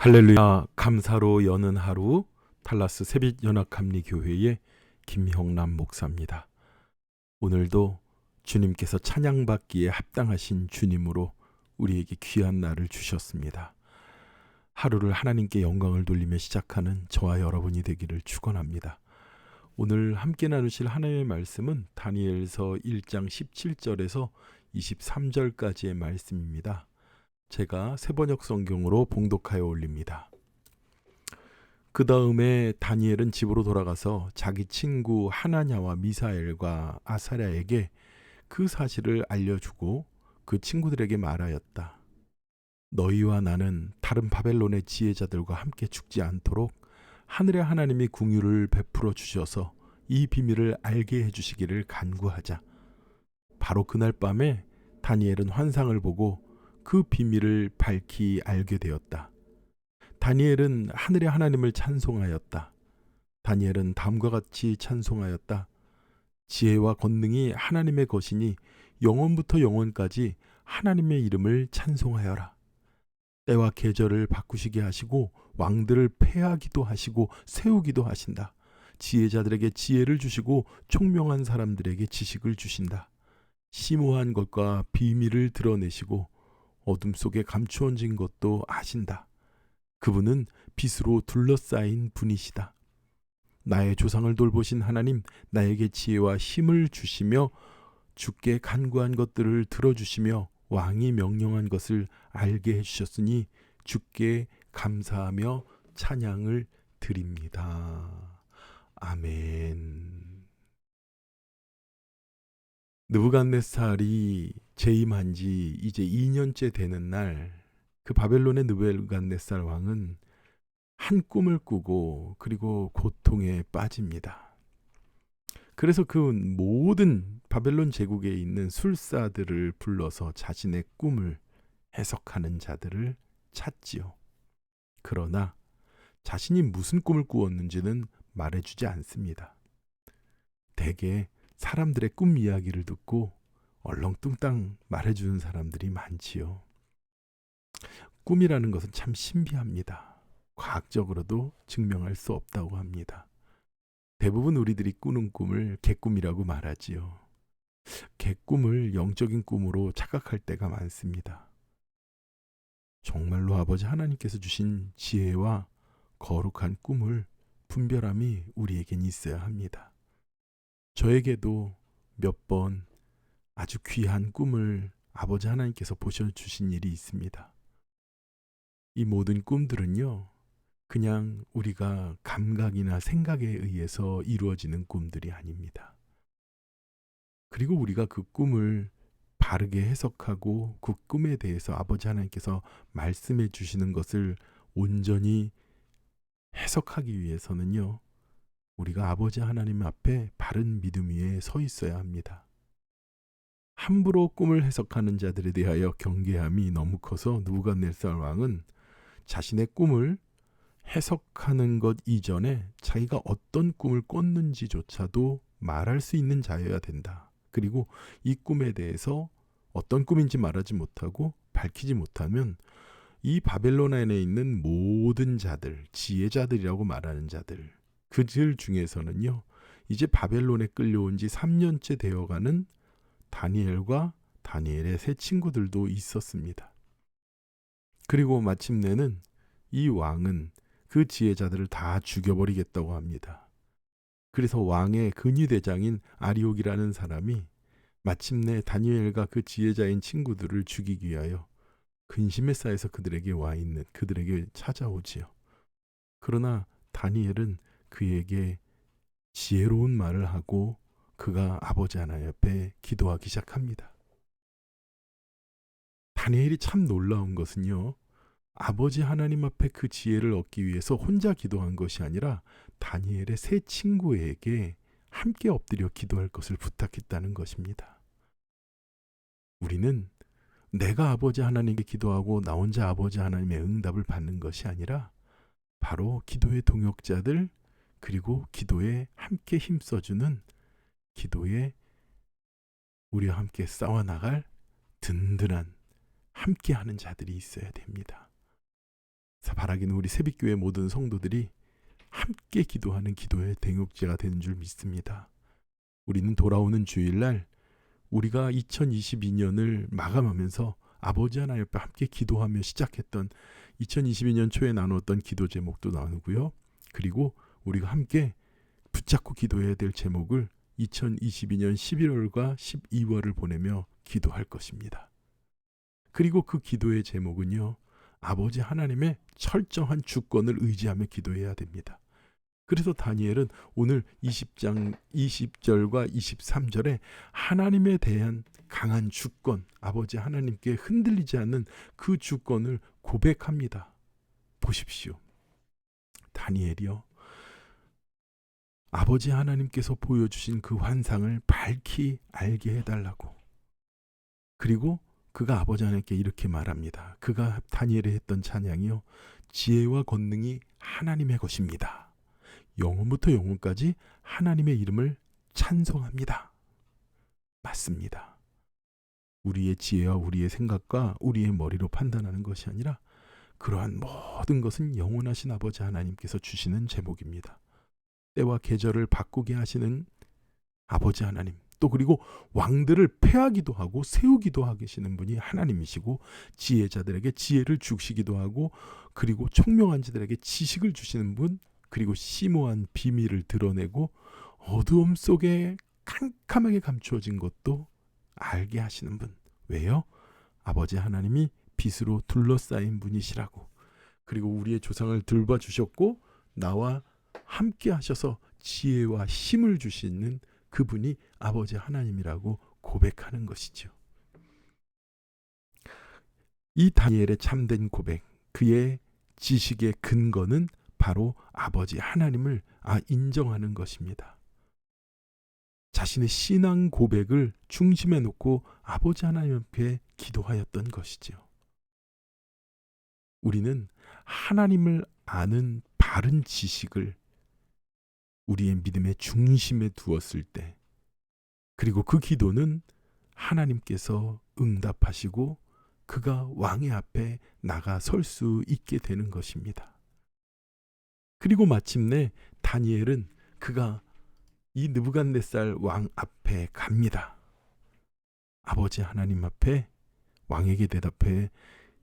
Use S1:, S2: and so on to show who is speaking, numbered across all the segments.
S1: 할렐루야. 감사로 여는 하루 달라스 새빛연합감리교회의 김형남 목사입니다. 오늘도 주님께서 찬양받기에 합당하신 주님으로 우리에게 귀한 날을 주셨습니다. 하루를 하나님께 영광을 돌리며 시작하는 저와 여러분이 되기를 축원합니다. 오늘 함께 나누실 하나님의 말씀은 다니엘서 1장 17절에서 23절까지의 말씀입니다. 제가 새번역 성경으로 봉독하여 올립니다. 그 다음에 다니엘은 집으로 돌아가서 자기 친구 하나냐와 미사엘과 아사랴에게 그 사실을 알려주고 그 친구들에게 말하였다. 너희와 나는 다른 바벨론의 지혜자들과 함께 죽지 않도록 하늘의 하나님이 긍휼을 베풀어 주셔서 이 비밀을 알게 해주시기를 간구하자. 바로 그날 밤에 다니엘은 환상을 보고 그 비밀을 밝히 알게 되었다. 다니엘은 하늘의 하나님을 찬송하였다. 다니엘은 다음과 같이 찬송하였다. 지혜와 권능이 하나님의 것이니 영원부터 영원까지 하나님의 이름을 찬송하여라. 때와 계절을 바꾸시게 하시고 왕들을 패하기도 하시고 세우기도 하신다. 지혜자들에게 지혜를 주시고 총명한 사람들에게 지식을 주신다. 심오한 것과 비밀을 드러내시고 어둠 속에 감추어진 것도 아신다. 그분은 빛으로 둘러싸인 분이시다. 나의 조상을 돌보신 하나님, 나에게 지혜와 힘을 주시며 주께 간구한 것들을 들어주시며 왕이 명령한 것을 알게 해주셨으니 주께 감사하며 찬양을 드립니다. 아멘. 느부갓네살이 재임한 지 이제 2년째 되는 날, 그 바벨론의 느부갓네살 왕은 한 꿈을 꾸고 그리고 고통에 빠집니다. 그래서 그 모든 바벨론 제국에 있는 술사들을 불러서 자신의 꿈을 해석하는 자들을 찾지요. 그러나 자신이 무슨 꿈을 꾸었는지는 말해주지 않습니다. 대개 사람들의 꿈 이야기를 듣고 얼렁뚱땅 말해주는 사람들이 많지요. 꿈이라는 것은 참 신비합니다. 과학적으로도 증명할 수 없다고 합니다. 대부분 우리들이 꾸는 꿈을 개꿈이라고 말하지요. 개꿈을 영적인 꿈으로 착각할 때가 많습니다. 정말로 아버지 하나님께서 주신 지혜와 거룩한 꿈을 분별함이 우리에겐 있어야 합니다. 저에게도 몇 번 아주 귀한 꿈을 아버지 하나님께서 보셔주신 일이 있습니다. 이 모든 꿈들은요, 그냥 우리가 감각이나 생각에 의해서 이루어지는 꿈들이 아닙니다. 그리고 우리가 그 꿈을 바르게 해석하고 그 꿈에 대해서 아버지 하나님께서 말씀해 주시는 것을 온전히 해석하기 위해서는요, 우리가 아버지 하나님 앞에 바른 믿음 위에 서 있어야 합니다. 함부로 꿈을 해석하는 자들에 대하여 경계함이 너무 커서 느부갓네살 왕은 자신의 꿈을 해석하는 것 이전에 자기가 어떤 꿈을 꿨는지조차도 말할 수 있는 자여야 된다. 그리고 이 꿈에 대해서 어떤 꿈인지 말하지 못하고 밝히지 못하면 이 바벨론 안에 있는 모든 자들, 지혜자들이라고 말하는 자들, 그들 중에서는요, 이제 바벨론에 끌려온 지 3년째 되어가는 다니엘과 다니엘의 세 친구들도 있었습니다. 그리고 마침내는 이 왕은 그 지혜자들을 다 죽여버리겠다고 합니다. 그래서 왕의 근위대장인 아리옥이라는 사람이 마침내 다니엘과 그 지혜자인 친구들을 죽이기 위하여 근심에 쌓여서 그들에게 와 있는 그들에게 찾아오지요. 그러나 다니엘은 그에게 지혜로운 말을 하고 그가 아버지 하나님 앞에 기도하기 시작합니다. 다니엘이 참 놀라운 것은요, 아버지 하나님 앞에 그 지혜를 얻기 위해서 혼자 기도한 것이 아니라 다니엘의 세 친구에게 함께 엎드려 기도할 것을 부탁했다는 것입니다. 우리는 내가 아버지 하나님께 기도하고 나 혼자 아버지 하나님의 응답을 받는 것이 아니라 바로 기도의 동역자들, 그리고 기도에 함께 힘써주는, 기도에 우리와 함께 싸워나갈 든든한 함께하는 자들이 있어야 됩니다. 바라기는 우리 새빛교회 모든 성도들이 함께 기도하는 기도의 대목제가 되는 줄 믿습니다. 우리는 돌아오는 주일날 우리가 2022년을 마감하면서 아버지 하나님 옆에 함께 기도하며 시작했던 2022년 초에 나누었던 기도 제목도 나누고요. 그리고 우리가 함께 붙잡고 기도해야 될 제목을 2022년 11월과 12월을 보내며 기도할 것입니다. 그리고 그 기도의 제목은요, 아버지 하나님의 철저한 주권을 의지하며 기도해야 됩니다. 그래서 다니엘은 오늘 20장 20절과 23절에 하나님에 대한 강한 주권, 아버지 하나님께 흔들리지 않는 그 주권을 고백합니다. 보십시오. 다니엘이요, 아버지 하나님께서 보여주신 그 환상을 밝히 알게 해달라고. 그리고 그가 아버지 하나님께 이렇게 말합니다. 그가 다니엘에 했던 찬양이요, 지혜와 권능이 하나님의 것입니다. 영원부터 영원까지 하나님의 이름을 찬송합니다. 맞습니다. 우리의 지혜와 우리의 생각과 우리의 머리로 판단하는 것이 아니라 그러한 모든 것은 영원하신 아버지 하나님께서 주시는 제목입니다. 때와 계절을 바꾸게 하시는 아버지 하나님, 또 그리고 왕들을 패하기도 하고 세우기도 하시는 분이 하나님이시고, 지혜자들에게 지혜를 주시기도 하고, 그리고 총명한 자들에게 지식을 주시는 분, 그리고 심오한 비밀을 드러내고 어두움 속에 캄캄하게 감추어진 것도 알게 하시는 분. 왜요? 아버지 하나님이 빛으로 둘러싸인 분이시라고. 그리고 우리의 조상을 돌봐주셨고 나와 함께 하셔서 지혜와 힘을 주시는 그분이 아버지 하나님이라고 고백하는 것이죠. 이 다니엘의 참된 고백, 그의 지식의 근거는 바로 아버지 하나님을 인정하는 것입니다. 자신의 신앙 고백을 중심에 놓고 아버지 하나님 앞에 기도하였던 것이죠. 우리는 하나님을 아는 바른 지식을 우리의 믿음의 중심에 두었을 때, 그리고 그 기도는 하나님께서 응답하시고 그가 왕의 앞에 나가 설 수 있게 되는 것입니다. 그리고 마침내 다니엘은 그가 이 느부갓네살 왕 앞에 갑니다. 아버지 하나님 앞에 왕에게 대답해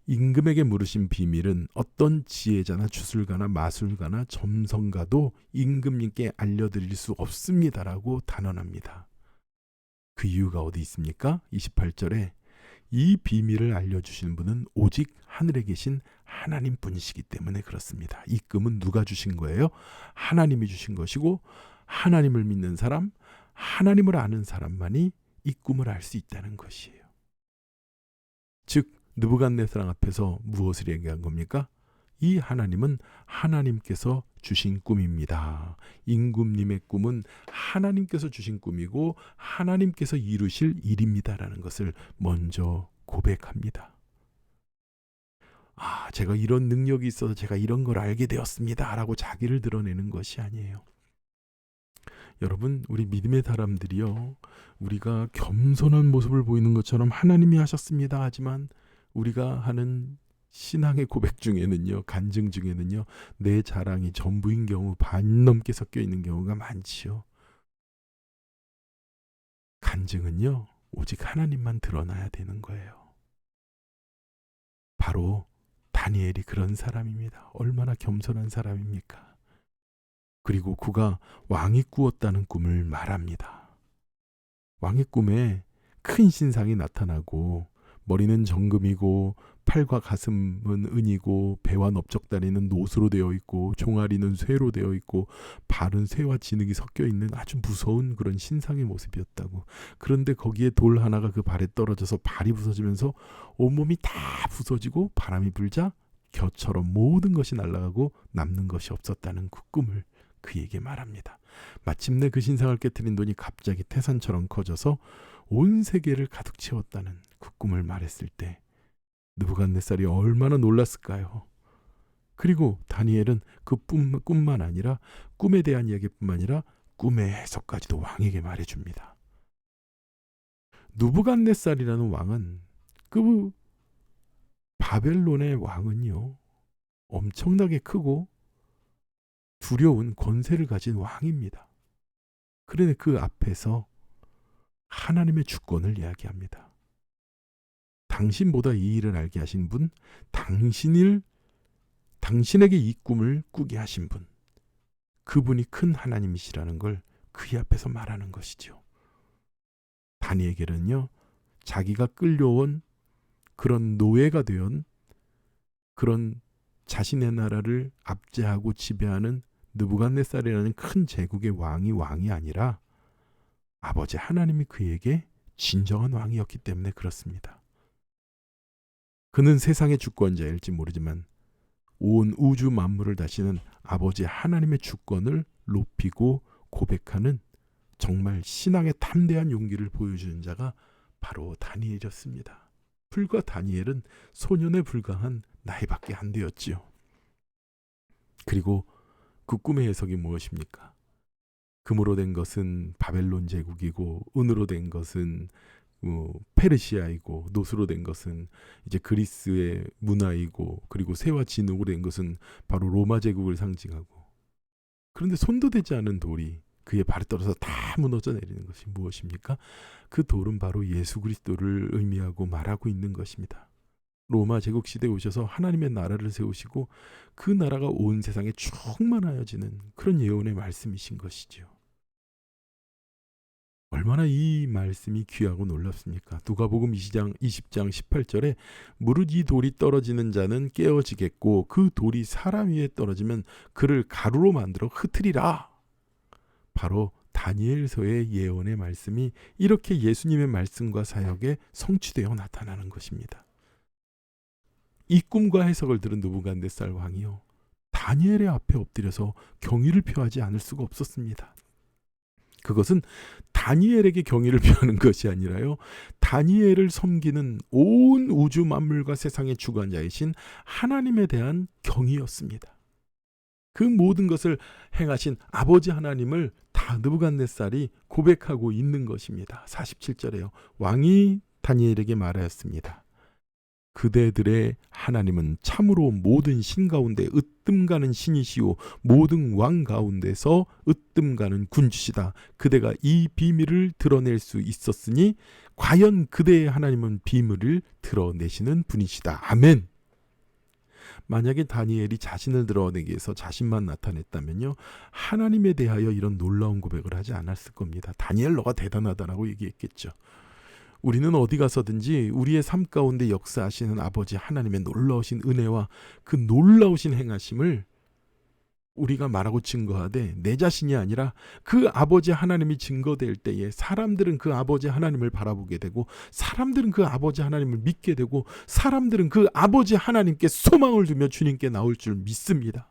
S1: 임금에게 물으신 비밀은 어떤 지혜자나 주술가나 마술가나 점성가도 임금님께 알려드릴 수 없습니다라고 단언합니다. 그 이유가 어디 있습니까? 28절에 이 비밀을 알려주시는 분은 오직 하늘에 계신 하나님 분이시기 때문에 그렇습니다. 이 꿈은 누가 주신 거예요? 하나님이 주신 것이고, 하나님을 믿는 사람, 하나님을 아는 사람만이 이 꿈을 알 수 있다는 것이에요. 즉 느부갓네살 앞에서 무엇을 얘기한 겁니까? 이 하나님은 하나님께서 주신 꿈입니다. 임금님의 꿈은 하나님께서 주신 꿈이고 하나님께서 이루실 일입니다라는 것을 먼저 고백합니다. 제가 이런 능력이 있어서 제가 이런 걸 알게 되었습니다 라고 자기를 드러내는 것이 아니에요. 여러분, 우리 믿음의 사람들이요, 우리가 겸손한 모습을 보이는 것처럼 하나님이 하셨습니다 하지만 우리가 하는 신앙의 고백 중에는요, 간증 중에는요, 내 자랑이 전부인 경우, 반 넘게 섞여 있는 경우가 많지요. 간증은요, 오직 하나님만 드러나야 되는 거예요. 바로 다니엘이 그런 사람입니다. 얼마나 겸손한 사람입니까? 그리고 그가 왕이 꾸었다는 꿈을 말합니다. 왕의 꿈에 큰 신상이 나타나고 머리는 정금이고 팔과 가슴은 은이고 배와 넓적다리는 노수로 되어 있고 종아리는 쇠로 되어 있고 발은 쇠와 진흙이 섞여 있는 아주 무서운 그런 신상의 모습이었다고. 그런데 거기에 돌 하나가 그 발에 떨어져서 발이 부서지면서 온몸이 다 부서지고 바람이 불자 겨처럼 모든 것이 날아가고 남는 것이 없었다는 그 꿈을 그에게 말합니다. 마침내 그 신상을 깨뜨린 돈이 갑자기 태산처럼 커져서 온 세계를 가득 채웠다는 그 꿈을 말했을 때 느부갓네살이 얼마나 놀랐을까요? 그리고 다니엘은 그 꿈만 아니라 꿈에 대한 이야기뿐만 아니라 꿈의 해석까지도 왕에게 말해줍니다. 느부갓네살이라는 왕은, 그 바벨론의 왕은요, 엄청나게 크고 두려운 권세를 가진 왕입니다. 그런데 그 앞에서 하나님의 주권을 이야기합니다. 당신보다 이 일을 알게 하신 분, 당신에게 이 꿈을 꾸게 하신 분, 그분이 큰 하나님이시라는 걸 그의 앞에서 말하는 것이죠. 다니엘에게는요, 자기가 끌려온 그런 노예가 되온 그런 자신의 나라를 압제하고 지배하는 느부갓네살이라는 큰 제국의 왕이 아니라 아버지 하나님이 그에게 진정한 왕이었기 때문에 그렇습니다. 그는 세상의 주권자일지 모르지만 온 우주 만물을 다스리는 아버지 하나님의 주권을 높이고 고백하는 정말 신앙의 담대한 용기를 보여주는 자가 바로 다니엘이었습니다. 불과 다니엘은 소년에 불과한 나이밖에 안 되었지요. 그리고 그 꿈의 해석이 무엇입니까? 금으로 된 것은 바벨론 제국이고 은으로 된 것은 페르시아이고 노수로 된 것은 이제 그리스의 문화이고 그리고 새와 진흙으로 된 것은 바로 로마 제국을 상징하고, 그런데 손도 대지 않은 돌이 그의 발에 떨어서 다 무너져 내리는 것이 무엇입니까? 그 돌은 바로 예수 그리스도를 의미하고 말하고 있는 것입니다. 로마 제국 시대에 오셔서 하나님의 나라를 세우시고 그 나라가 온 세상에 충만하여지는 그런 예언의 말씀이신 것이지요. 얼마나 이 말씀이 귀하고 놀랍습니까? 누가복음 20장 18절에 무릇 이 돌이 떨어지는 자는 깨어지겠고 그 돌이 사람 위에 떨어지면 그를 가루로 만들어 흩으리라. 바로 다니엘서의 예언의 말씀이 이렇게 예수님의 말씀과 사역에 성취되어 나타나는 것입니다. 이 꿈과 해석을 들은 느부갓네살 왕이요, 다니엘의 앞에 엎드려서 경의를 표하지 않을 수가 없었습니다. 그것은 다니엘에게 경의를 표하는 것이 아니라요, 다니엘을 섬기는 온 우주 만물과 세상의 주관자이신 하나님에 대한 경의였습니다. 그 모든 것을 행하신 아버지 하나님을 다 느부갓네살이 고백하고 있는 것입니다. 47절에요. 왕이 다니엘에게 말하였습니다. 그대들의 하나님은 참으로 모든 신 가운데 으뜸가는 신이시오 모든 왕 가운데서 으뜸가는 군주시다. 그대가 이 비밀을 드러낼 수 있었으니 과연 그대의 하나님은 비밀을 드러내시는 분이시다. 아멘. 만약에 다니엘이 자신을 드러내기 위해서 자신만 나타냈다면요, 하나님에 대하여 이런 놀라운 고백을 하지 않았을 겁니다. 다니엘 너가 대단하다라고 얘기했겠죠. 우리는 어디 가서든지 우리의 삶 가운데 역사하시는 아버지 하나님의 놀라우신 은혜와 그 놀라우신 행하심을 우리가 말하고 증거하되 내 자신이 아니라 그 아버지 하나님이 증거될 때에 사람들은 그 아버지 하나님을 바라보게 되고 사람들은 그 아버지 하나님을 믿게 되고 사람들은 그 아버지 하나님께 소망을 두며 주님께 나올 줄 믿습니다.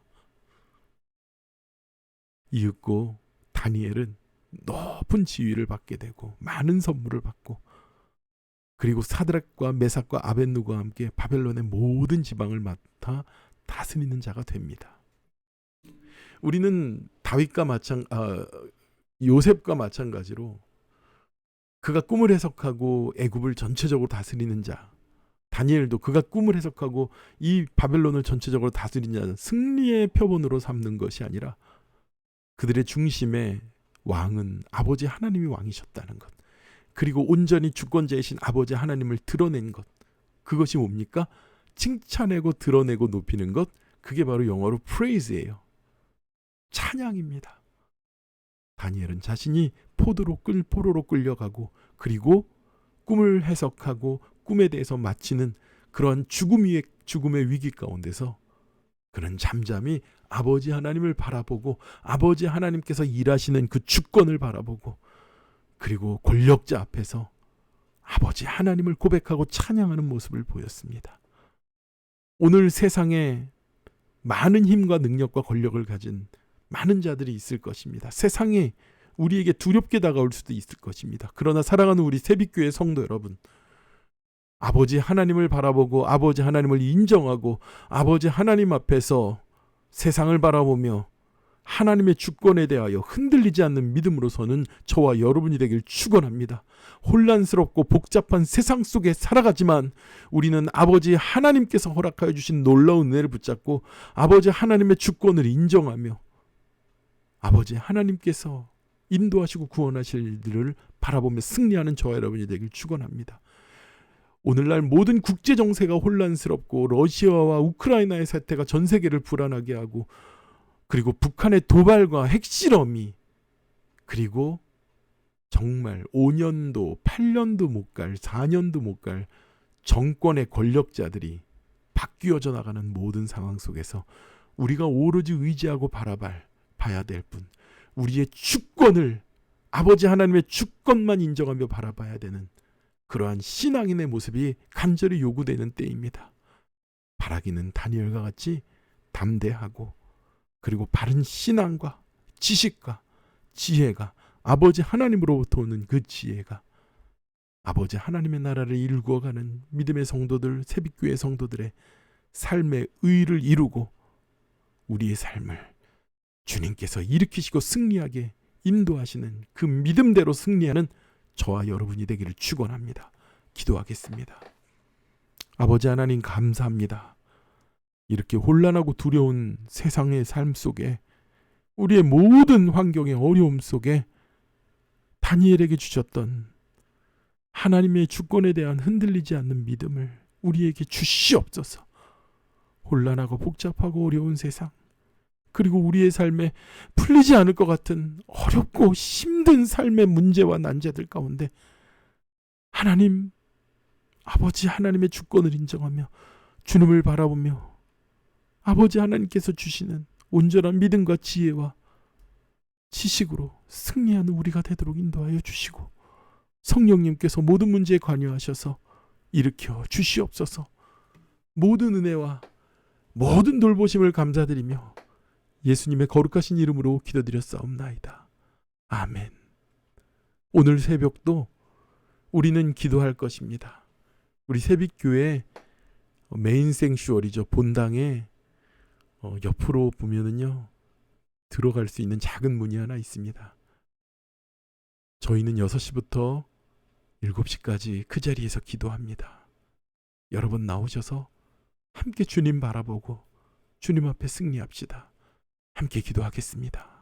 S1: 이윽고 다니엘은 높은 지위를 받게 되고 많은 선물을 받고, 그리고 사드락과 메삭과 아벳느고와 함께 바벨론의 모든 지방을 맡아 다스리는 자가 됩니다. 우리는 요셉과 마찬가지로 그가 꿈을 해석하고 애굽을 전체적으로 다스리는 자, 다니엘도 그가 꿈을 해석하고 이 바벨론을 전체적으로 다스리는 자, 승리의 표본으로 삼는 것이 아니라 그들의 중심에 왕은 아버지 하나님이 왕이셨다는 것, 그리고 온전히 주권자이신 아버지 하나님을 드러낸 것, 그것이 뭡니까? 칭찬하고 드러내고 높이는 것, 그게 바로 영어로 praise예요. 찬양입니다. 다니엘은 자신이 포로로 끌려가고 그리고 꿈을 해석하고 꿈에 대해서 마치는 그러한 죽음의 위기 가운데서 그는 잠잠히 아버지 하나님을 바라보고 아버지 하나님께서 일하시는 그 주권을 바라보고 그리고 권력자 앞에서 아버지 하나님을 고백하고 찬양하는 모습을 보였습니다. 오늘 세상에 많은 힘과 능력과 권력을 가진 많은 자들이 있을 것입니다. 세상에 우리에게 두렵게 다가올 수도 있을 것입니다. 그러나 사랑하는 우리 새빛교회 성도 여러분, 아버지 하나님을 바라보고 아버지 하나님을 인정하고 아버지 하나님 앞에서 세상을 바라보며 하나님의 주권에 대하여 흔들리지 않는 믿음으로 서는 저와 여러분이 되길 축원합니다. 혼란스럽고 복잡한 세상 속에 살아가지만 우리는 아버지 하나님께서 허락하여 주신 놀라운 은혜를 붙잡고 아버지 하나님의 주권을 인정하며 아버지 하나님께서 인도하시고 구원하실 일들을 바라보며 승리하는 저와 여러분이 되길 축원합니다. 오늘날 모든 국제 정세가 혼란스럽고 러시아와 우크라이나의 사태가 전 세계를 불안하게 하고 그리고 북한의 도발과 핵실험이 그리고 정말 5년도 8년도 못 갈 4년도 못 갈 정권의 권력자들이 바뀌어져 나가는 모든 상황 속에서 우리가 오로지 의지하고 바라봐야 될 분, 우리의 주권을 아버지 하나님의 주권만 인정하며 바라봐야 되는 그러한 신앙인의 모습이 간절히 요구되는 때입니다. 바라기는 다니엘과 같이 담대하고 그리고 바른 신앙과 지식과 지혜가 아버지 하나님으로부터 오는 그 지혜가 아버지 하나님의 나라를 일구어가는 믿음의 성도들, 새빛교회 성도들의 삶의 의를 이루고 우리의 삶을 주님께서 일으키시고 승리하게 인도하시는 그 믿음대로 승리하는 저와 여러분이 되기를 축원합니다. 기도하겠습니다. 아버지 하나님 감사합니다. 이렇게 혼란하고 두려운 세상의 삶 속에 우리의 모든 환경의 어려움 속에 다니엘에게 주셨던 하나님의 주권에 대한 흔들리지 않는 믿음을 우리에게 주시옵소서. 혼란하고 복잡하고 어려운 세상 그리고 우리의 삶에 풀리지 않을 것 같은 어렵고 힘든 삶의 문제와 난제들 가운데 하나님 아버지 하나님의 주권을 인정하며 주님을 바라보며 아버지 하나님께서 주시는 온전한 믿음과 지혜와 지식으로 승리하는 우리가 되도록 인도하여 주시고 성령님께서 모든 문제에 관여하셔서 일으켜 주시옵소서. 모든 은혜와 모든 돌보심을 감사드리며 예수님의 거룩하신 이름으로 기도드렸사옵나이다. 아멘. 오늘 새벽도 우리는 기도할 것입니다. 우리 새빛교회 메인 생슈얼이죠. 본당에 옆으로 보면은요 들어갈 수 있는 작은 문이 하나 있습니다. 저희는 6시부터 7시까지 그 자리에서 기도합니다. 여러분 나오셔서 함께 주님 바라보고 주님 앞에 승리합시다. 함께 기도하겠습니다.